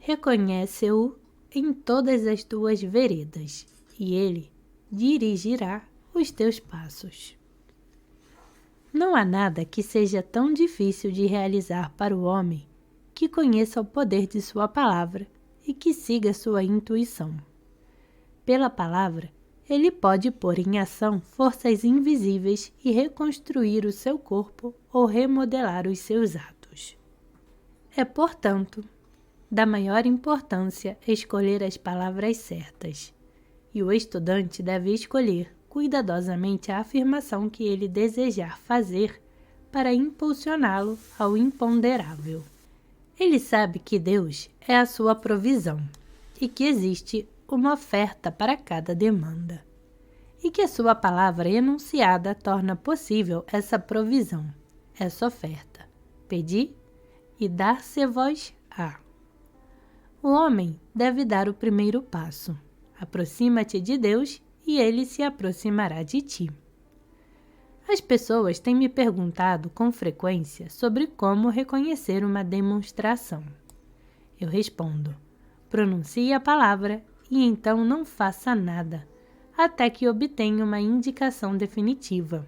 reconhece-o em todas as tuas veredas, e ele dirigirá os teus passos. Não há nada que seja tão difícil de realizar para o homem que conheça o poder de sua palavra e que siga sua intuição. Pela palavra, ele pode pôr em ação forças invisíveis e reconstruir o seu corpo ou remodelar os seus atos. É, portanto, da maior importância escolher as palavras certas, e o estudante deve escolher cuidadosamente a afirmação que ele desejar fazer para impulsioná-lo ao imponderável. Ele sabe que Deus é a sua provisão e que existe uma oferta para cada demanda, e que a sua palavra enunciada torna possível essa provisão, essa oferta. Pedi e dar-se-vos-á. O homem deve dar o primeiro passo. Aproxima-te de Deus e ele se aproximará de ti. As pessoas têm me perguntado com frequência sobre como reconhecer uma demonstração. Eu respondo: pronuncie a palavra e então não faça nada, até que obtenha uma indicação definitiva,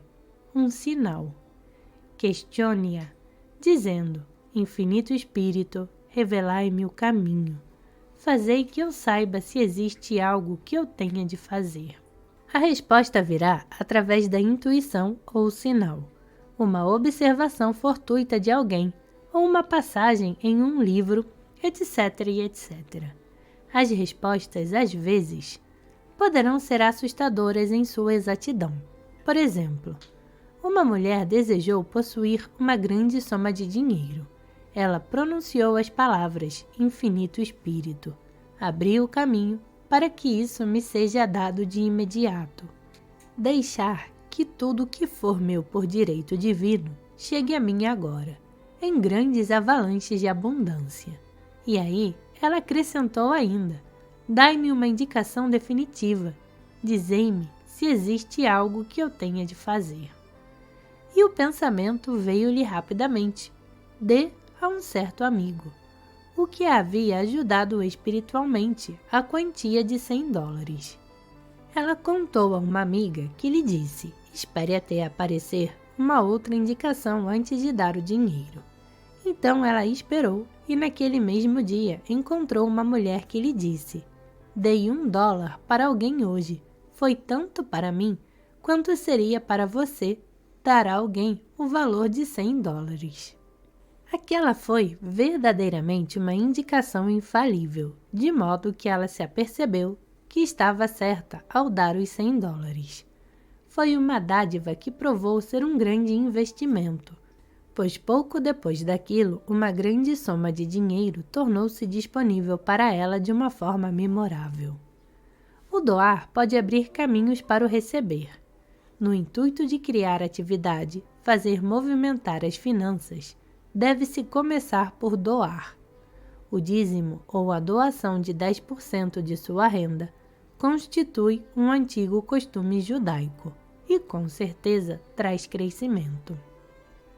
um sinal. Questione-a, dizendo: Infinito Espírito, revelai-me o caminho. Fazei que eu saiba se existe algo que eu tenha de fazer. A resposta virá através da intuição ou sinal, uma observação fortuita de alguém, ou uma passagem em um livro, etc. e etc. As respostas, às vezes, poderão ser assustadoras em sua exatidão. Por exemplo, uma mulher desejou possuir uma grande soma de dinheiro. Ela pronunciou as palavras Infinito Espírito. Abriu o caminho para que isso me seja dado de imediato. Deixar que tudo que for meu por direito divino chegue a mim agora, em grandes avalanches de abundância. E aí, ela acrescentou ainda: dai-me uma indicação definitiva. Dizei-me se existe algo que eu tenha de fazer. E o pensamento veio-lhe rapidamente: dê a um certo amigo, o que a havia ajudado espiritualmente a quantia de $100. Ela contou a uma amiga que lhe disse: espere até aparecer uma outra indicação antes de dar o dinheiro. Então ela esperou e naquele mesmo dia encontrou uma mulher que lhe disse: dei $1 para alguém hoje. Foi tanto para mim quanto seria para você dar a alguém o valor de $100. Aquela foi verdadeiramente uma indicação infalível, de modo que ela se apercebeu que estava certa ao dar os $100. Foi uma dádiva que provou ser um grande investimento, pois pouco depois daquilo, uma grande soma de dinheiro tornou-se disponível para ela de uma forma memorável. O doar pode abrir caminhos para o receber. No intuito de criar atividade, fazer movimentar as finanças, deve-se começar por doar. O dízimo ou a doação de 10% de sua renda constitui um antigo costume judaico e, com certeza, traz crescimento.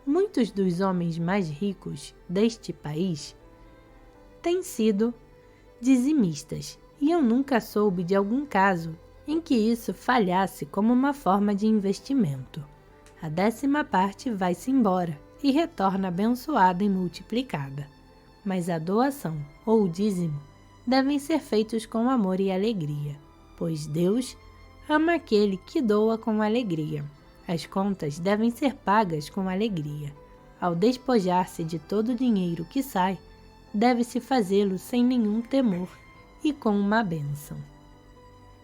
Muitos dos homens mais ricos deste país têm sido dizimistas, e eu nunca soube de algum caso em que isso falhasse como uma forma de investimento. A 10ª parte vai-se embora e retorna abençoada e multiplicada. Mas a doação ou o dízimo devem ser feitos com amor e alegria, pois Deus ama aquele que doa com alegria. As contas devem ser pagas com alegria. Ao despojar-se de todo o dinheiro que sai, deve-se fazê-lo sem nenhum temor e com uma bênção.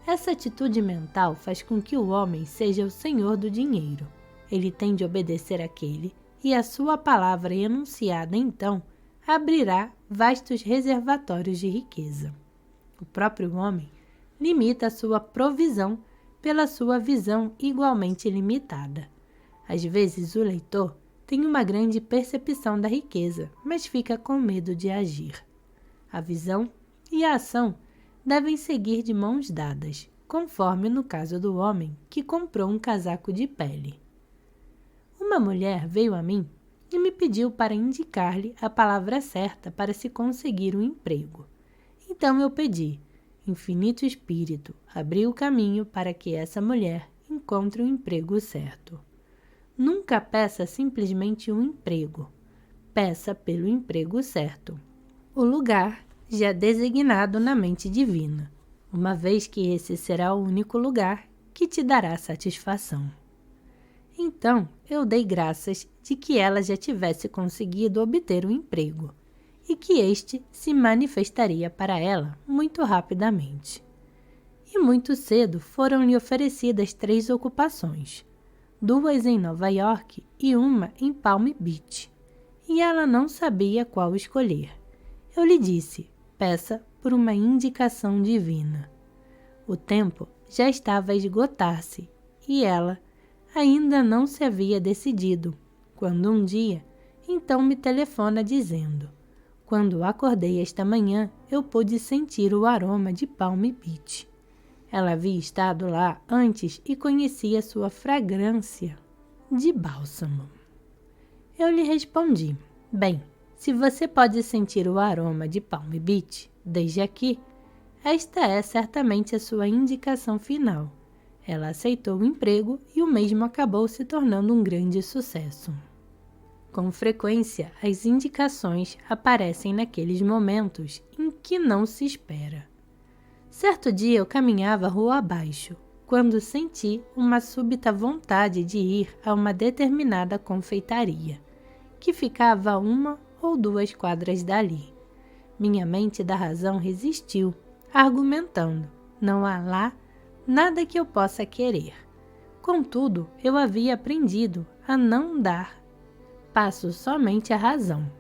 Essa atitude mental faz com que o homem seja o senhor do dinheiro. Ele tem de obedecer àquele, e a sua palavra enunciada então abrirá vastos reservatórios de riqueza. O próprio homem limita a sua provisão pela sua visão igualmente limitada. Às vezes o leitor tem uma grande percepção da riqueza, mas fica com medo de agir. A visão e a ação devem seguir de mãos dadas, conforme no caso do homem que comprou um casaco de pele. Uma mulher veio a mim e me pediu para indicar-lhe a palavra certa para se conseguir um emprego. Então eu pedi, Infinito Espírito, abri o caminho para que essa mulher encontre o emprego certo. Nunca peça simplesmente um emprego. Peça pelo emprego certo. O lugar já é designado na mente divina, uma vez que esse será o único lugar que te dará satisfação. Então, eu dei graças de que ela já tivesse conseguido obter o emprego e que este se manifestaria para ela muito rapidamente. E muito cedo foram-lhe oferecidas 3 ocupações, 2 em Nova York e uma em Palm Beach, e ela não sabia qual escolher. Eu lhe disse, peça por uma indicação divina. O tempo já estava a esgotar-se e ela ainda não se havia decidido, quando um dia, então me telefona dizendo: quando acordei esta manhã, eu pude sentir o aroma de Palm Beach. Ela havia estado lá antes e conhecia sua fragrância de bálsamo. Eu lhe respondi, bem, se você pode sentir o aroma de Palm Beach desde aqui, esta é certamente a sua indicação final. Ela aceitou o emprego e o mesmo acabou se tornando um grande sucesso. Com frequência, as indicações aparecem naqueles momentos em que não se espera. Certo dia eu caminhava rua abaixo, quando senti uma súbita vontade de ir a uma determinada confeitaria, que ficava a 1 ou 2 quadras dali. Minha mente da razão resistiu, argumentando, não há lá nada que eu possa querer. Contudo, eu havia aprendido a não dar passo somente à razão.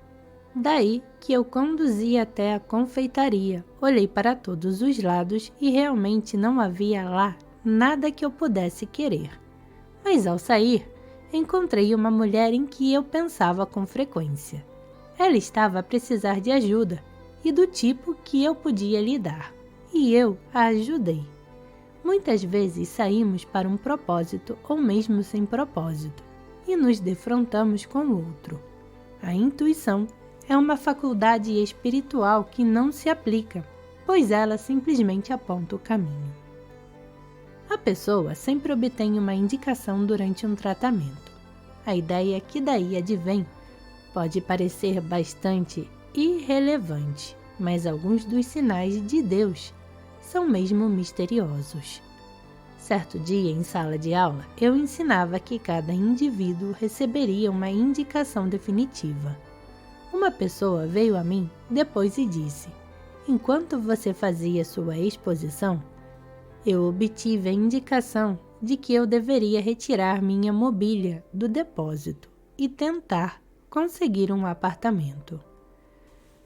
Daí que eu conduzi até a confeitaria, olhei para todos os lados e realmente não havia lá nada que eu pudesse querer. Mas ao sair, encontrei uma mulher em que eu pensava com frequência. Ela estava a precisar de ajuda e do tipo que eu podia lhe dar, e eu a ajudei. Muitas vezes saímos para um propósito ou mesmo sem propósito e nos defrontamos com o outro. A intuição é uma faculdade espiritual que não se aplica, pois ela simplesmente aponta o caminho. A pessoa sempre obtém uma indicação durante um tratamento. A ideia que daí advém pode parecer bastante irrelevante, mas alguns dos sinais de Deus são mesmo misteriosos. Certo dia, em sala de aula, eu ensinava que cada indivíduo receberia uma indicação definitiva. Uma pessoa veio a mim depois e disse: enquanto você fazia sua exposição, eu obtive a indicação de que eu deveria retirar minha mobília do depósito e tentar conseguir um apartamento.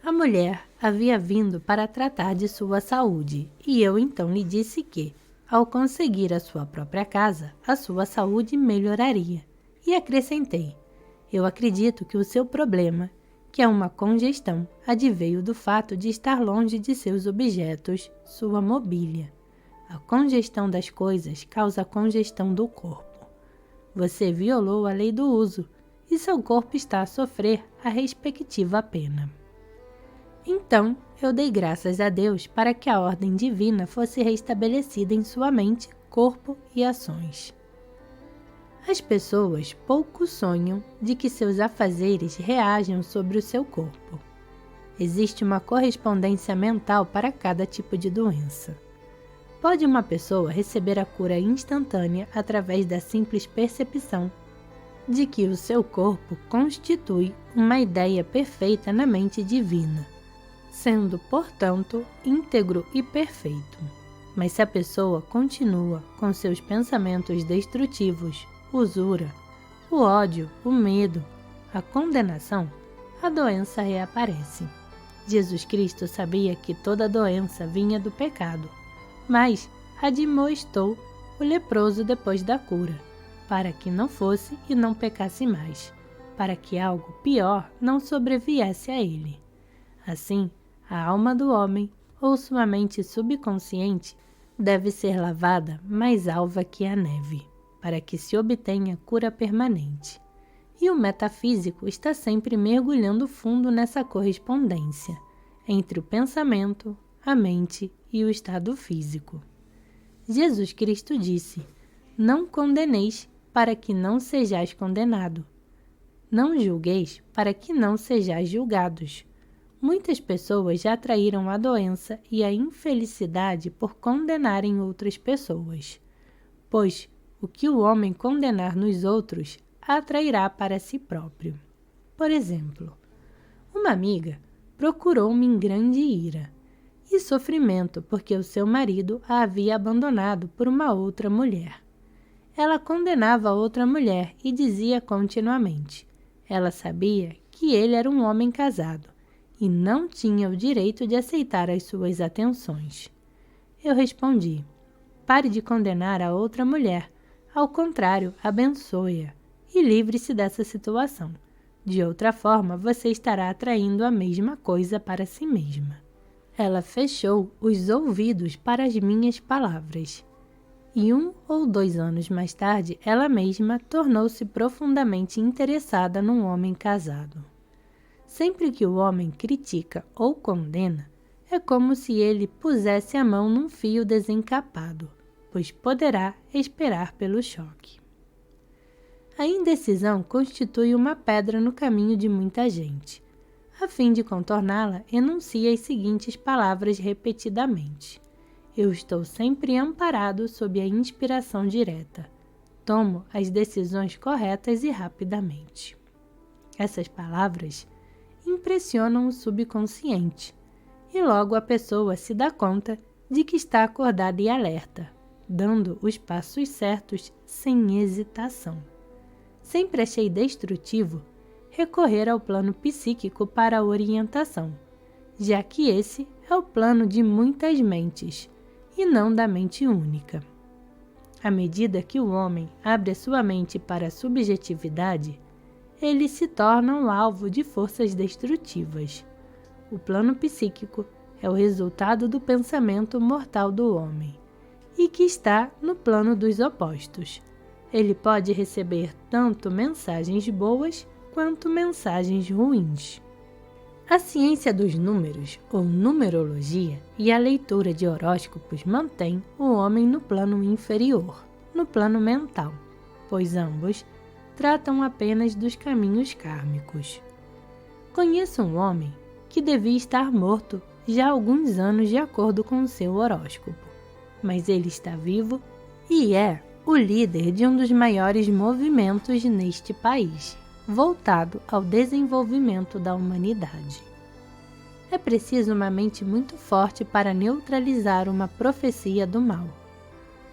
A mulher havia vindo para tratar de sua saúde e eu então lhe disse que, ao conseguir a sua própria casa, a sua saúde melhoraria. E acrescentei, eu acredito que o seu problema, que é uma congestão, adveio do fato de estar longe de seus objetos, sua mobília. A congestão das coisas causa a congestão do corpo. Você violou a lei do uso e seu corpo está a sofrer a respectiva pena. Então, eu dei graças a Deus para que a ordem divina fosse restabelecida em sua mente, corpo e ações. As pessoas pouco sonham de que seus afazeres reajam sobre o seu corpo. Existe uma correspondência mental para cada tipo de doença. Pode uma pessoa receber a cura instantânea através da simples percepção de que o seu corpo constitui uma ideia perfeita na mente divina, sendo, portanto, íntegro e perfeito. Mas se a pessoa continua com seus pensamentos destrutivos, usura, o ódio, o medo, a condenação, a doença reaparece. Jesus Cristo sabia que toda doença vinha do pecado, mas admoestou o leproso depois da cura, para que não fosse e não pecasse mais, para que algo pior não sobreviesse a ele. Assim, a alma do homem, ou sua mente subconsciente, deve ser lavada mais alva que a neve, para que se obtenha cura permanente. E o metafísico está sempre mergulhando fundo nessa correspondência entre o pensamento, a mente e o estado físico. Jesus Cristo disse: não condeneis para que não sejais condenado. Não julgueis para que não sejais julgados. Muitas pessoas já atraíram a doença e a infelicidade por condenarem outras pessoas, pois o que o homem condenar nos outros atrairá para si próprio. Por exemplo, uma amiga procurou-me em grande ira e sofrimento porque o seu marido a havia abandonado por uma outra mulher. Ela condenava a outra mulher e dizia continuamente: ela sabia que ele era um homem casado e não tinha o direito de aceitar as suas atenções. Eu respondi: pare de condenar a outra mulher, ao contrário, abençoe-a e livre-se dessa situação. De outra forma, você estará atraindo a mesma coisa para si mesma. Ela fechou os ouvidos para as minhas palavras. E 1 ou 2 anos mais tarde, ela mesma tornou-se profundamente interessada num homem casado. Sempre que o homem critica ou condena, é como se ele pusesse a mão num fio desencapado, pois poderá esperar pelo choque. A indecisão constitui uma pedra no caminho de muita gente. A fim de contorná-la, enuncia as seguintes palavras repetidamente: eu estou sempre amparado sob a inspiração direta. Tomo as decisões corretas e rapidamente. Essas palavras impressionam o subconsciente e logo a pessoa se dá conta de que está acordada e alerta, dando os passos certos sem hesitação. Sempre achei destrutivo recorrer ao plano psíquico para a orientação, já que esse é o plano de muitas mentes e não da mente única. À medida que o homem abre a sua mente para a subjetividade, ele se torna um alvo de forças destrutivas. O plano psíquico é o resultado do pensamento mortal do homem, e que está no plano dos opostos. Ele pode receber tanto mensagens boas quanto mensagens ruins. A ciência dos números, ou numerologia, e a leitura de horóscopos mantém o homem no plano inferior, no plano mental, pois ambos tratam apenas dos caminhos kármicos. Conheço um homem que devia estar morto já há alguns anos de acordo com o seu horóscopo, mas ele está vivo e é o líder de um dos maiores movimentos neste país, voltado ao desenvolvimento da humanidade. É preciso uma mente muito forte para neutralizar uma profecia do mal.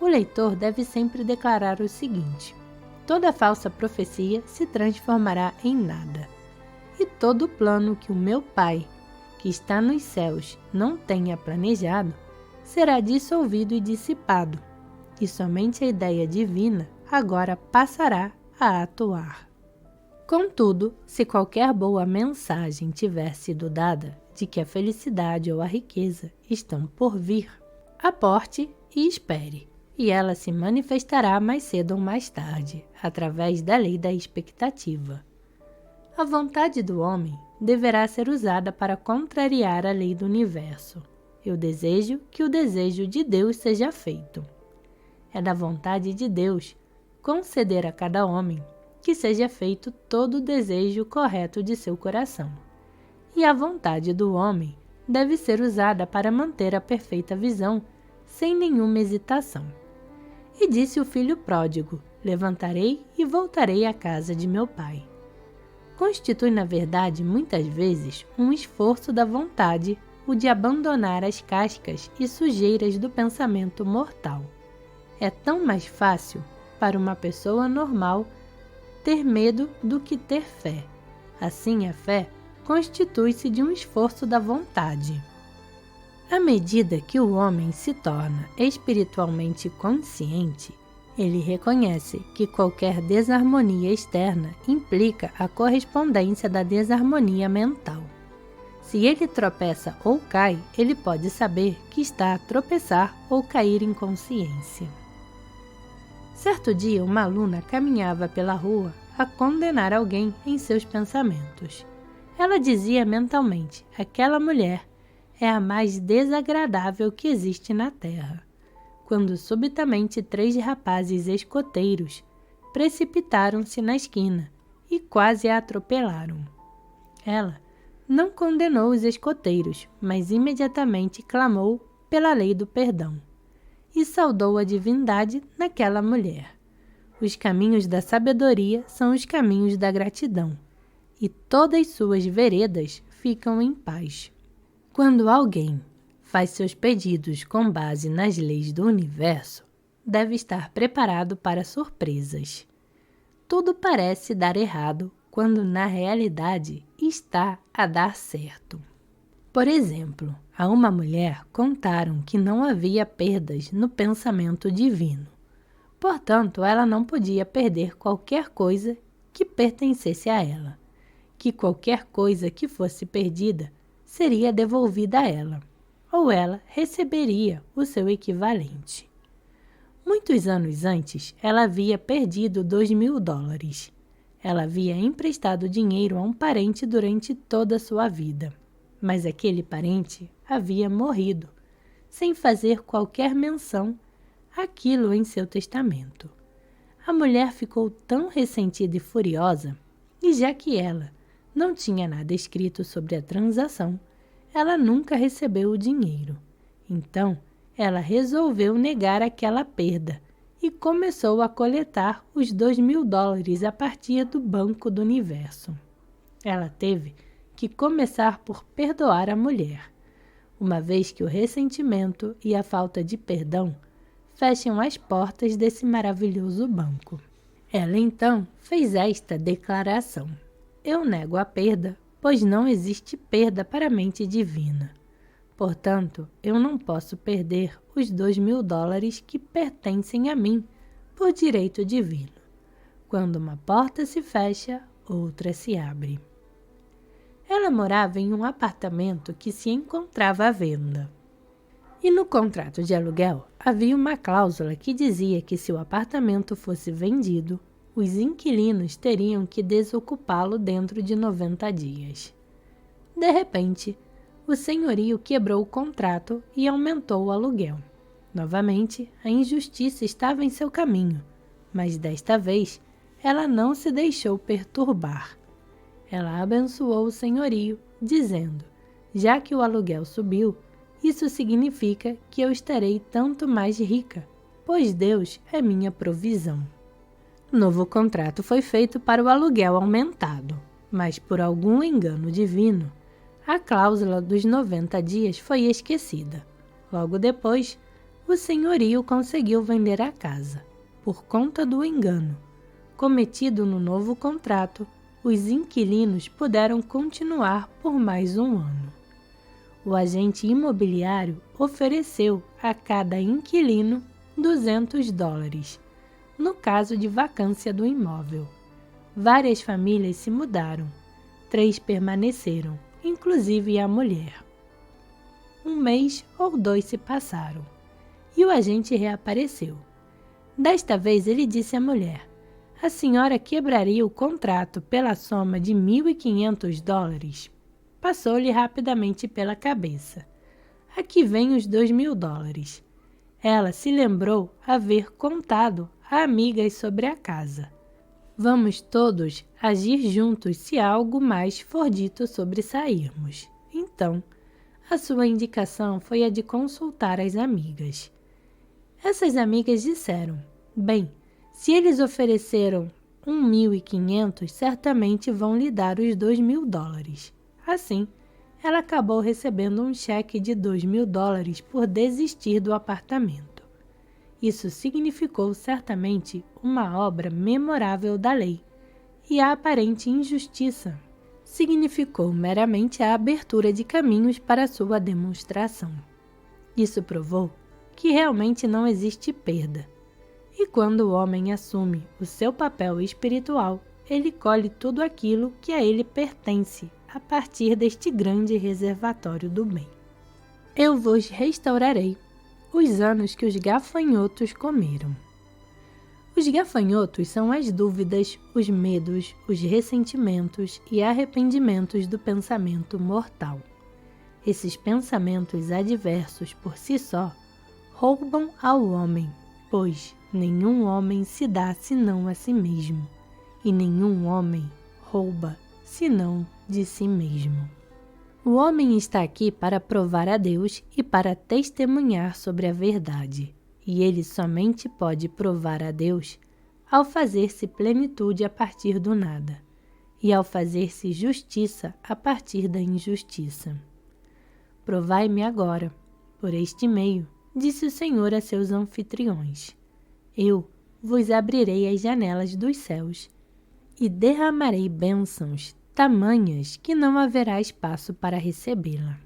O leitor deve sempre declarar o seguinte: toda falsa profecia se transformará em nada, e todo plano que o meu Pai, que está nos céus, não tenha planejado, será dissolvido e dissipado, e somente a ideia divina agora passará a atuar. Contudo, se qualquer boa mensagem tiver sido dada de que a felicidade ou a riqueza estão por vir, aporte e espere, e ela se manifestará mais cedo ou mais tarde, através da lei da expectativa. A vontade do homem deverá ser usada para contrariar a lei do universo. Eu desejo que o desejo de Deus seja feito. É da vontade de Deus conceder a cada homem que seja feito todo o desejo correto de seu coração. E a vontade do homem deve ser usada para manter a perfeita visão, sem nenhuma hesitação. E disse o filho pródigo: levantarei e voltarei à casa de meu pai. Constitui, na verdade, muitas vezes, um esforço da vontade o de abandonar as cascas e sujeiras do pensamento mortal. É tão mais fácil para uma pessoa normal ter medo do que ter fé. Assim, a fé constitui-se de um esforço da vontade. À medida que o homem se torna espiritualmente consciente, ele reconhece que qualquer desarmonia externa implica a correspondência da desarmonia mental. Se ele tropeça ou cai, ele pode saber que está a tropeçar ou cair em consciência. Certo dia, uma aluna caminhava pela rua a condenar alguém em seus pensamentos. Ela dizia mentalmente: aquela mulher é a mais desagradável que existe na terra, quando subitamente 3 rapazes escoteiros precipitaram-se na esquina e quase a atropelaram. Ela não condenou os escoteiros, mas imediatamente clamou pela lei do perdão e saudou a divindade naquela mulher. Os caminhos da sabedoria são os caminhos da gratidão, e todas suas veredas ficam em paz. Quando alguém faz seus pedidos com base nas leis do universo, deve estar preparado para surpresas. Tudo parece dar errado quando na realidade está a dar certo. Por exemplo, a uma mulher contaram que não havia perdas no pensamento divino. Portanto, ela não podia perder qualquer coisa que pertencesse a ela, que qualquer coisa que fosse perdida seria devolvida a ela, ou ela receberia o seu equivalente. Muitos anos antes, ela havia perdido $2.000. Ela havia emprestado dinheiro a um parente durante toda a sua vida, mas aquele parente havia morrido, sem fazer qualquer menção àquilo em seu testamento. A mulher ficou tão ressentida e furiosa, e já que ela não tinha nada escrito sobre a transação, ela nunca recebeu o dinheiro. Então, ela resolveu negar aquela perda e começou a coletar os $2.000 a partir do Banco do Universo. Ela teve que começar por perdoar a mulher, uma vez que o ressentimento e a falta de perdão fecham as portas desse maravilhoso banco. Ela então fez esta declaração: eu nego a perda, pois não existe perda para a mente divina. Portanto, eu não posso perder os $2.000 que pertencem a mim por direito divino. Quando uma porta se fecha, outra se abre. Ela morava em um apartamento que se encontrava à venda. E no contrato de aluguel havia uma cláusula que dizia que se o apartamento fosse vendido, os inquilinos teriam que desocupá-lo dentro de 90 dias. De repente, o senhorio quebrou o contrato e aumentou o aluguel. Novamente, a injustiça estava em seu caminho, mas desta vez ela não se deixou perturbar. Ela abençoou o senhorio, dizendo: já que o aluguel subiu, isso significa que eu estarei tanto mais rica, pois Deus é minha provisão. Novo contrato foi feito para o aluguel aumentado, mas por algum engano divino, a cláusula dos 90 dias foi esquecida. Logo depois, o senhorio conseguiu vender a casa. Por conta do engano cometido no novo contrato, os inquilinos puderam continuar por mais um ano. O agente imobiliário ofereceu a cada inquilino $200, no caso de vacância do imóvel. Várias famílias se mudaram, 3 permaneceram, inclusive a mulher. 1 mês ou 2 se passaram, e o agente reapareceu. Desta vez ele disse à mulher: a senhora quebraria o contrato pela soma de $1.500? Passou-lhe rapidamente pela cabeça: aqui vem os $2.000. Ela se lembrou haver contado a amigas sobre a casa. Vamos todos agir juntos se algo mais for dito sobre sairmos. Então, a sua indicação foi a de consultar as amigas. Essas amigas disseram: bem, se eles ofereceram $1.500, certamente vão lhe dar os $2.000. Assim, ela acabou recebendo um cheque de $2.000 por desistir do apartamento. Isso significou certamente uma obra memorável da lei, e a aparente injustiça significou meramente a abertura de caminhos para sua demonstração. Isso provou que realmente não existe perda. E quando o homem assume o seu papel espiritual, ele colhe tudo aquilo que a ele pertence a partir deste grande reservatório do bem. Eu vos restaurarei os anos que os gafanhotos comeram. Os gafanhotos são as dúvidas, os medos, os ressentimentos e arrependimentos do pensamento mortal. Esses pensamentos adversos por si só roubam ao homem, pois nenhum homem se dá senão a si mesmo, e nenhum homem rouba senão de si mesmo. O homem está aqui para provar a Deus e para testemunhar sobre a verdade, e ele somente pode provar a Deus ao fazer-se plenitude a partir do nada, e ao fazer-se justiça a partir da injustiça. Provai-me agora, por este meio, disse o Senhor a seus anfitriões. Eu vos abrirei as janelas dos céus e derramarei bênçãos tamanhas que não haverá espaço para recebê-la.